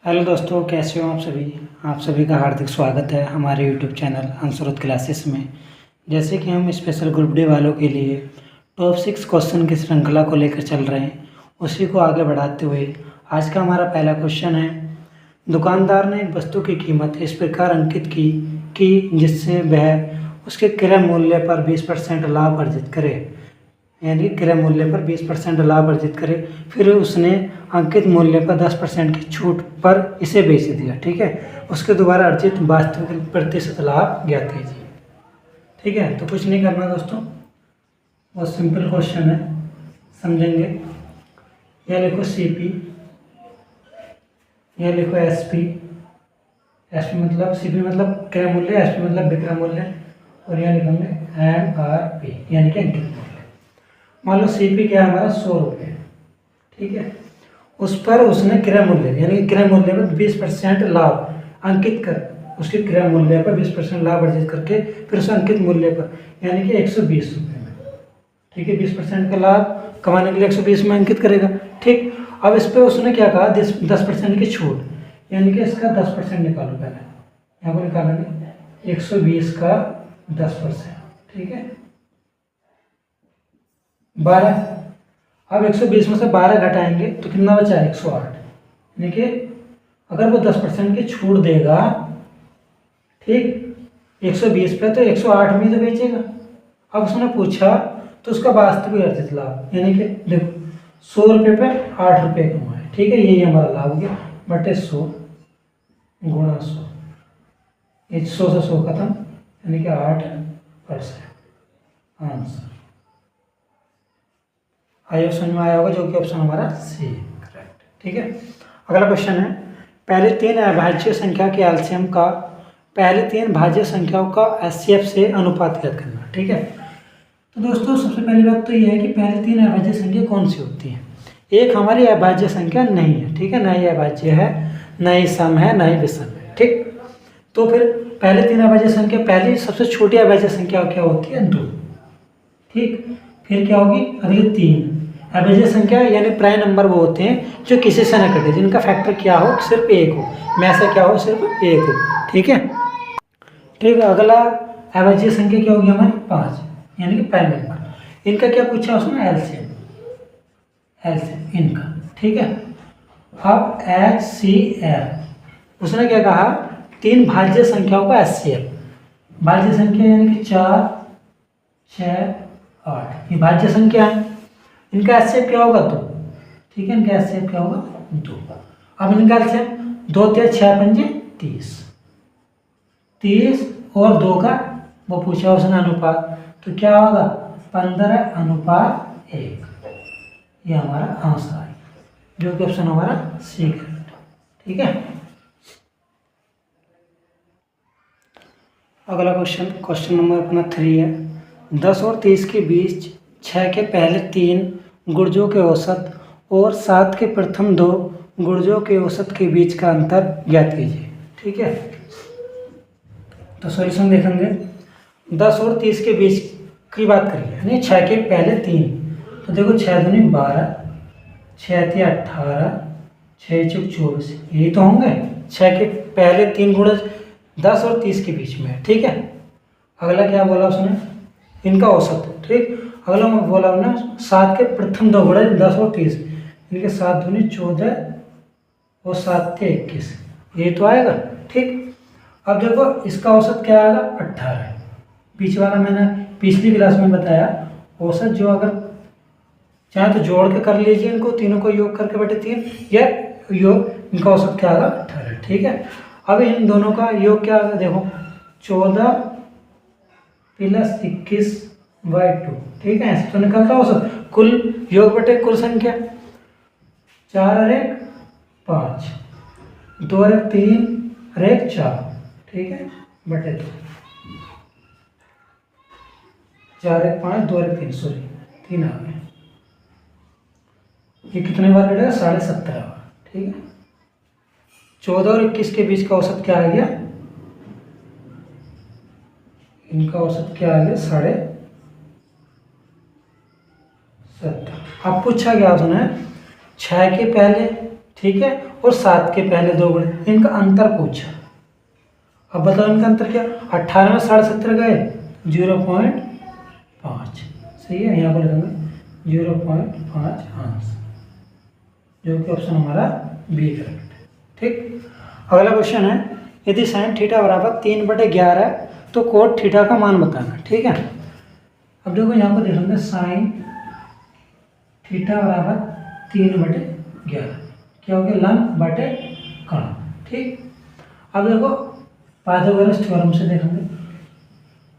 Hello दोस्तों, कैसे हो आप सभी का हार्दिक स्वागत है हमारे यूट्यूब चैनल अंशुरुत क्लासेस में। जैसे कि हम स्पेशल ग्रुप डी वालों के लिए टॉप 6 क्वेश्चन की श्रृंखला को लेकर चल रहे हैं, उसी को आगे बढ़ाते हुए आज का हमारा पहला क्वेश्चन है। दुकानदार ने एक वस्तु की कीमत इस प्रकार अंकित की जिससे वह उसके क्रय मूल्य पर 20% लाभ अर्जित करे, यानी क्रय मूल्य पर 20% लाभ अर्जित करे। फिर उसने अंकित मूल्य पर 10% की छूट पर इसे बेच दिया। ठीक है, उसके द्वारा अर्जित वास्तविक प्रतिशत लाभ ज्ञात कीजिए। ठीक है, तो कुछ नहीं करना दोस्तों, बहुत सिंपल क्वेश्चन है, समझेंगे। यह लिखो CP, यह लिखो SP। SP मतलब CP मतलब क्रय मूल्य, SP मतलब विक्रय मूल्य, और यह लिखेंगे MRP यानी कि अंकित मूल्य। मान लो CP क्या है हमारा 100 रुपये। ठीक है, उस पर उसने क्रय मूल्य यानी क्रय मूल्य में 20% लाभ अंकित कर, उसके क्रय मूल्य पर 20% लाभ अर्जित करके फिर उस अंकित मूल्य पर यानी कि 120 रुपये में। ठीक है, 20% का लाभ कमाने के लिए 120 में अंकित करेगा। ठीक, अब इस पर उसने क्या कहा, 10% की छूट, यानी कि इसका 10% निकालो। पहले यहाँ को निकालेंगे 120 का 10%। ठीक है, 12। अब 120 में से 12 घटाएंगे तो कितना बचा है, 108। यानी कि अगर वो 10% की छूट देगा, ठीक, 120 पे, तो 108 में ही तो बेचेगा। अब उसने पूछा तो उसका वास्तविक अर्जित लाभ, यानी कि देखो 100 रुपये पे 8 रुपये कमाए। ठीक है, यही हमारा लाभ हो गया, बटे 100 गुणा 100, ये 100 से 100 खत्म, यानी कि 8% आंसर। आई ऑप्शन में आया होगा, जो कि ऑप्शन हमारा सी करेक्ट। ठीक है, अगला क्वेश्चन है। पहले तीन अभाज्य संख्या के एलसीएम का पहले तीन भाज्य संख्याओं का HCF से अनुपात ज्ञात करना। ठीक है, तो दोस्तों सबसे पहली बात तो यह है कि पहले तीन अभाज्य संख्या कौन सी होती है। एक हमारी अभाज्य संख्या नहीं है, ठीक है, ना ही अभाज्य है, ना ही सम है, ना ही विषम है। ठीक, तो फिर पहले तीन अभाज्य संख्या, पहली सबसे छोटी अभाज्य संख्या क्या होती है, 2। ठीक, फिर क्या होगी, अगली 3। अभाज्य संख्या यानी प्राइम नंबर वो होते हैं जो किसी से न कटे, जिनका फैक्टर क्या हो, सिर्फ 1 हो, में से क्या हो, सिर्फ 1 हो। ठीक है, ठीक, अगला अभाज्य संख्या क्या होगी हमारी, 5, यानी कि प्राइम नंबर। इनका क्या पूछा उसने, एलसीएम इनका। ठीक है, अब HCF उसने क्या कहा, तीन भाज्य संख्याओं का HCF। भाज्य संख्या यानी कि 4, 6, 8, ये भाज्य संख्या है। इनका HCF क्या होगा, 2। ठीक है, इनका HCF क्या होगा, 2। अब इनका HCF 2 × 6 × 30, 30 और 2 का वो पूछा उसने अनुपात, तो क्या होगा, 15:1। ये हमारा आंसर है, जो कि ऑप्शन हमारा सी करेक्ट। ठीक है, अगला क्वेश्चन नंबर अपना 3 है। 10 और 30 के बीच 6 के पहले 3 गुर्जों के औसत और 7 के प्रथम 2 गुर्जों के औसत के बीच का अंतर ज्ञात कीजिए। ठीक है, तो सॉल्यूशन देखेंगे। 10 और 30 के बीच की बात करिए, यानी 6 के पहले 3, तो देखो 6 दूनी 12, 6 × 18, 6 × 24, यही तो होंगे 6 के पहले 3 गुणज 10 और 30 के बीच में। ठीक है, अगला क्या बोला उसने, इनका औसत। ठीक, अगला मैं बोला हमने 7 के प्रथम 2 गुणज 10 और 30, इनके 7 दूनी 14 और 7 × 21, ये तो आएगा। ठीक, अब देखो इसका औसत क्या आएगा, 18। बीच वाला मैंने पिछली क्लास में बताया, औसत जो अगर चाहे तो जोड़ के कर लीजिए, इनको तीनों को योग करके बटे 3, या योग, इनका औसत क्या आएगा, 18। ठीक है, अब इन दोनों का योग क्या आएगा, देखो 14 + 21/2। ठीक है, ऐसे तो निकलता औसत, कुल योग बटे कुल संख्या, 4 और 1 5, 2 और 1 3 और 1 4। ठीक है, बटे 2, 4 और 1 5, 2 और 1 3, सॉरी 3 आ गए। ये कितने बार कटेगा, 17.5 बार। ठीक है, 14 और 21 के बीच का औसत क्या आ गया, इनका औसत क्या आ गया, 7.5। अब पूछा गया उसने 6 के पहले ठीक है, और 7 के पहले 2 गुणे, इनका अंतर पूछा। अब बताओ इनका अंतर क्या, 18 में 17.5 गए 0.5, सही है, यहाँ पर लिखेंगे 0.5 अंश, जो कि ऑप्शन हमारा बी करेक्ट है। ठीक, अगला क्वेश्चन है, यदि साइन थीटा बराबर 3/11 है तो कोट थीटा का मान बताना। ठीक है, अब देखो यहाँ पर देखेंगे साइन थीटा बराबर 3/11, क्या हो गया, लंब बटे कर्ण। ठीक, अब देखो पाइथागोरस थ्योरम से देखेंगे,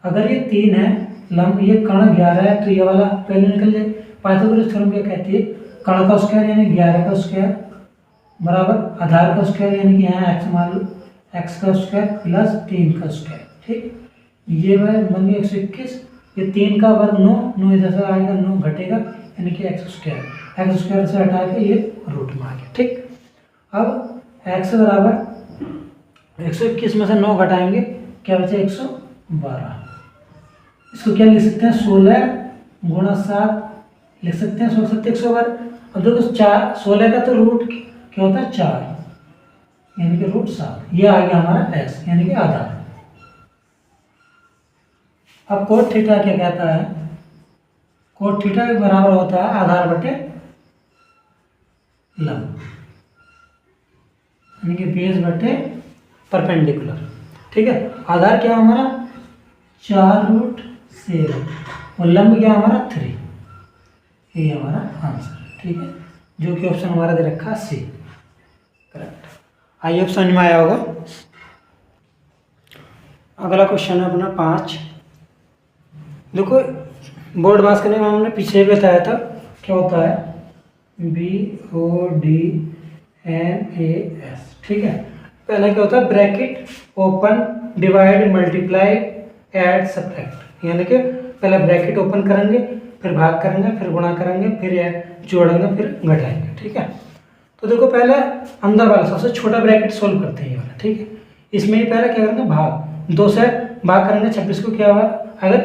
अगर ये 3 है लंब, ये कर्ण 11 है, तो ये वाला पहले निकल जाए। पाइथागोरस थ्योरम क्या कहती है, कर्ण का स्क्वायर यानी 11 का स्क्वायर बराबर आधार का स्क्वायर यानी कि यहाँ x मान लो, x का स्क्वायर प्लस 3 का स्क्वायर। ठीक, ये बन गया 121, ये 3 का वर्ग 9 इधर से आएगा, 9 घटेगा यानी कि x स्क्वायर से हटा के ये रूट में आ गया। ठीक, अब x बराबर 121 में से 9 घटाएंगे, क्या बचे 112। इसको क्या लिख सकते हैं, 16 गुणा 7 लिख सकते हैं, 16 112। अब देखो 16 का तो रूट क्या होता है 4 यानी कि √7, ये आ गया हमारा x यानी कि आधार। अब कोट थीटा क्या कहता है, कोट थीटा के बराबर होता है आधार बटे लंब यानी कि बेस बटे परपेंडिकुलर। ठीक है, आधार क्या हमारा 4√7 और लंब क्या हमारा 3, ये हमारा आंसर। ठीक है, जो कि ऑप्शन हमारा दे रखा सी करेक्ट। आइए अब समझ में आया होगा। अगला क्वेश्चन है अपना 5। देखो बोर्ड पास करने में हमने पीछे भी बताया था, क्या होता है BODNAS। ठीक है, पहले क्या होता है bracket open divide multiply add subtract, यानी कि पहले ब्रैकेट ओपन करेंगे, फिर भाग करेंगे, फिर गुणा करेंगे, फिर जोड़ेंगे, फिर घटाएंगे। ठीक है, तो देखो पहले अंदर वाला सबसे छोटा ब्रैकेट सोल्व करते हैं ये वाला। ठीक है, इसमें ही पहले क्या करेंगे भाग, 2 से भाग करेंगे 26 को, क्या हुआ आएगा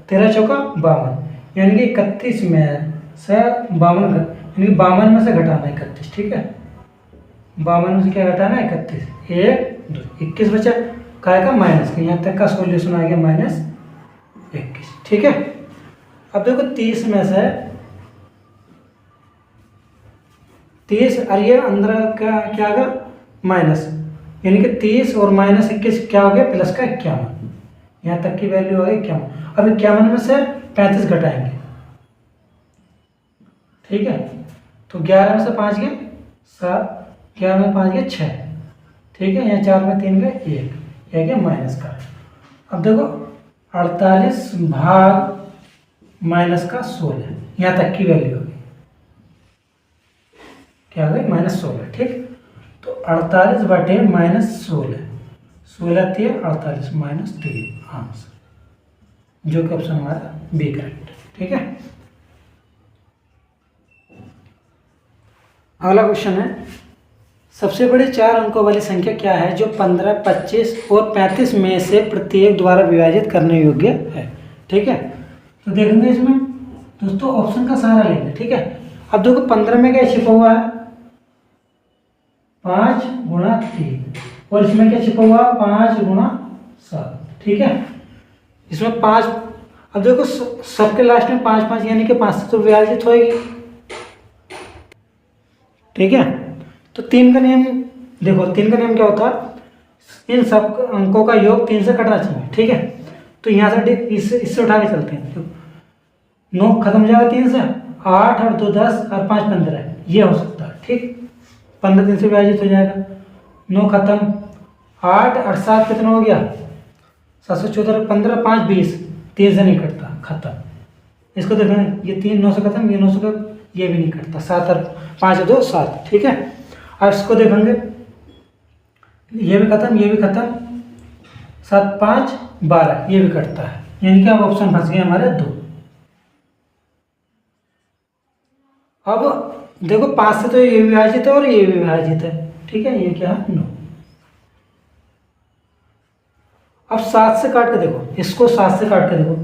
13 चौका 52 यानी कि 31 में से 52 यानी कि 52 में से घटाना 31। ठीक है, 52 में से क्या घटाना 31, 1 2 21 बचा, क्या का माइनस का, यहाँ तक का सोल्यूशन आ गया -21। ठीक है, अब देखो 30 में से 30 और ये अंदर क्या क्या आ गया माइनस, यानी कि 30 और -21 क्या हो गया प्लस का 51, यहाँ तक की वैल्यू हो गई 51। अब 51 में से 35 घटाएंगे। ठीक है, तो 11 में से 5 गए 7, 11 में 5 गए 6। ठीक है, यहाँ 4 में 3 गए 1, यह गया माइनस का। अब देखो 48 भाग माइनस का 16, यहाँ तक की वैल्यू होगी क्या हो गई -16। ठीक, तो 48 बटे -16, 16 3 48 -3 आंसर, जो कि ऑप्शन हमारा बी करेक्ट। ठीक है, अगला क्वेश्चन है, सबसे बड़ी 4 अंकों वाली संख्या क्या है जो 15, 25 और 35 में से प्रत्येक द्वारा विभाजित करने योग्य है। ठीक है, तो देखेंगे इसमें दोस्तों ऑप्शन का सहारा लेंगे। ठीक है, अब देखो 15 में क्या छिपा हुआ है 5 × 3 और इसमें क्या छिपा हुआ 5 × 7। ठीक है, इसमें 5, अब देखो सबके लास्ट में 5 5 यानी कि 5 से तो विभाजित होएगी। ठीक है, तो 3 का नियम देखो, 3 का नियम क्या होता है, इन सब अंकों का योग 3 से कटना चाहिए। ठीक है, तो यहाँ से इससे उठा के चलते हैं, तो 9 खत्म हो जाएगा 3 से, 8 और 2 10 और 5 15, ये हो सकता है। ठीक, 15 3 से विभाजित हो जाएगा, 9 खत्म, 8 और 7 कितना हो गया 7 से 14, 15 5 20, 3 से नहीं कटता, खत्म। इसको देखें, ये 3 9 से खत्म, ये 9 से खत्म, ये भी नहीं कटता, 7 और 5 2 7। ठीक है, अब इसको देखेंगे, ये भी खत्म, ये भी खत्म, 7 5 12, ये भी कटता है, यानी कि अब ऑप्शन फंस गए हमारे 2। अब देखो 5 से तो ये विभाजित है और ये भी विभाजित है। ठीक है, ये क्या है 9। अब 7 से काट के देखो, इसको 7 से काट के देखो,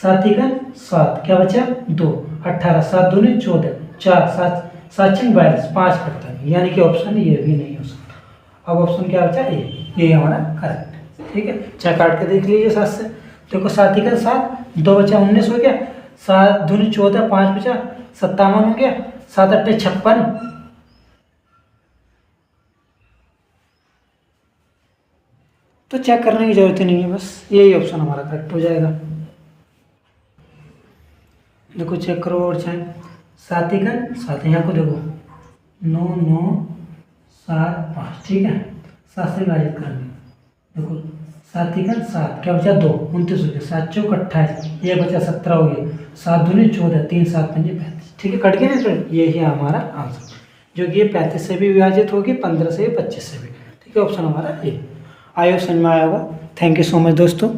7 3 7, क्या बचा 2, 18, 7 2 14, 4 7 7 6 42, 5 कटता है, नहीं, यानी कि ऑप्शन ये भी नहीं हो सकता। अब ऑप्शन क्या बचा, ये हमारा करेक्ट है। ठीक है, 6 काट के देख लीजिए 7 से। देखो 7 का 7, 2 बचा 19 हो गया, 7 दूनी 14, 5 बचा 57 हो गया, 7 अट्ठे 56, तो चेक करने की जरूरत ही नहीं है, बस यही ऑप्शन हमारा करेक्ट हो जाएगा। देखो चेक करो और चाहे 7 7, यहाँ को देखो 9 9 7 5, ठीक है, 7 से विभाजित करेंगे। देखो 7 7, क्या बचा 2, 29 हो गया, 7 चौक 28, ये बचा 17 हो गया, 7 दूनी 14, 3 7 5 35, ठीक है, कट गया ना। तो यही है हमारा आंसर, जो कि ये 35 से भी विभाजित होगी, 15 से, 25 से भी। ठीक है, ऑप्शन हमारा ए। आई होप समझ में आया होगा। थैंक यू सो मच दोस्तों।